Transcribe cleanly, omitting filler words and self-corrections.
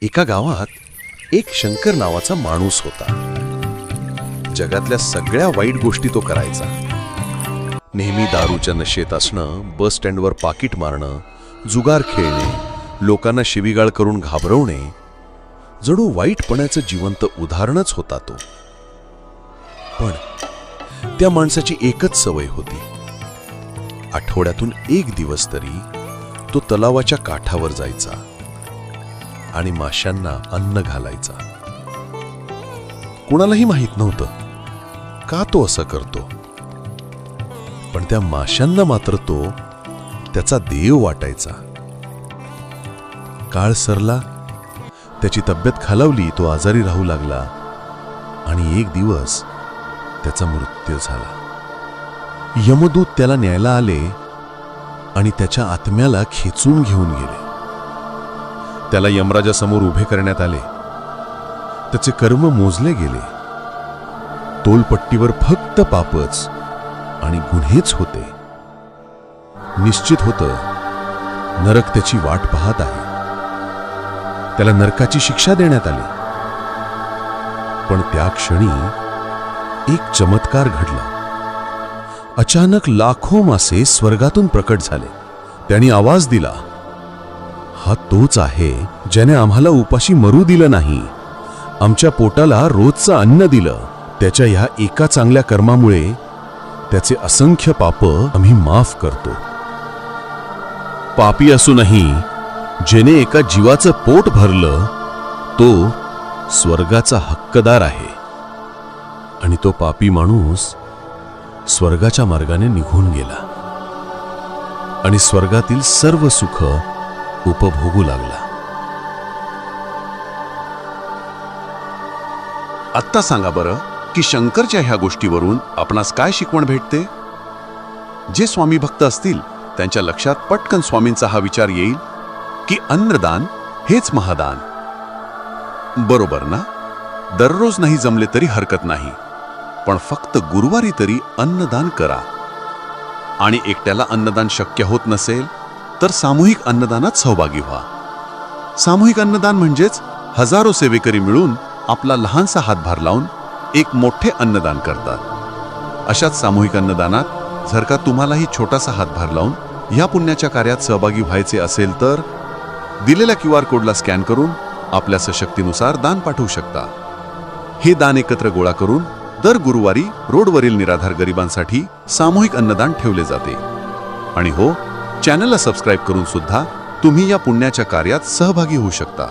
एका गावात एक शंकर नावाचा माणूस होता. जगातल्या सगळ्या वाईट गोष्टी तो करायचा. नेहमी दारूच्या नशेत असणं, बस स्टँडवर पाकिट मारणं, जुगार खेळणे, लोकांना शिवीगाळ करून घाबरवणे, जणू वाईटपणाचं जिवंत उदाहरणच होता तो. पण त्या माणसाची एकच सवय होती. आठवड्यातून एक दिवस तरी तो तलावाच्या काठावर जायचा आणि माशांना अन्न घालायचा. कुणालाही माहित नव्हतं का तो असं करतो, पण त्या माशांना मात्र तो त्याचा देव वाटायचा. काळ सरला, त्याची तब्येत खालावली, तो आजारी राहू लागला आणि एक दिवस त्याचा मृत्यू झाला. यमदूत त्याला न्यायला आले आणि त्याच्या आत्म्याला खेचून घेऊन गेले. त्याला यमराजासमोर उभे करण्यात आले. त्याचे कर्म मोजले गेले. तोलपट्टीवर फक्त पापच आणि गुन्हेच होते. निश्चित होतं नरक त्याची वाट पाहत आहे. त्याला नरकाची शिक्षा देण्यात आली. पण त्या क्षणी एक चमत्कार घडला. अचानक लाखो मासे स्वर्गातून प्रकट झाले. त्यांनी आवाज दिला, हा तोच आहे ज्याने आम्हाला उपाशी मरू दिलं नाही, आमच्या पोटाला रोजचं अन्न दिलं. त्याच्या ह्या एका चांगल्या कर्मामुळे त्याचे असंख्य पाप आम्ही माफ करतो. पापी असूनही जेने एका जीवाचं पोट भरलं तो स्वर्गाचा हक्कदार आहे. आणि तो पापी माणूस स्वर्गाच्या मार्गाने निघून गेला आणि स्वर्गातील सर्व सुख उपभोगू लागला. आत्ता सांगा बरं की शंकरच्या ह्या गोष्टीवरून आपणास काय शिकवण भेटते? जे स्वामी भक्त असतील त्यांच्या लक्षात पटकन स्वामींचा हा विचार येईल की अन्नदान हेच महादान. बरोबर ना? दररोज नाही जमले तरी हरकत नाही, पण फक्त गुरुवारी तरी अन्नदान करा. आणि एकट्याला अन्नदान शक्य होत नसेल तर सामूहिक अन्नदानात सहभागी व्हा. सामूहिक अन्नदान म्हणजेच हजारो सेवेकरी मिळून आपला लहानसा हातभार लावून एक मोठे अन्नदान करतात. अशाच सामूहिक अन्नदानात जर का तुम्हालाही छोटासा हातभार लावून या पुण्याच्या कार्यात सहभागी व्हायचे असेल तर दिलेल्या QR कोडला स्कॅन करून आपल्या सशक्तीनुसार दान पाठवू शकता. हे दान एकत्र गोळा करून दर गुरुवारी रोडवरील निराधार गरिबांसाठी सामूहिक अन्नदान ठेवले जाते. आणि हो, चॅनलला सबस्क्राईब करून सुद्धा तुम्ही या पुण्याच्या कार्यात सहभागी होऊ शकता.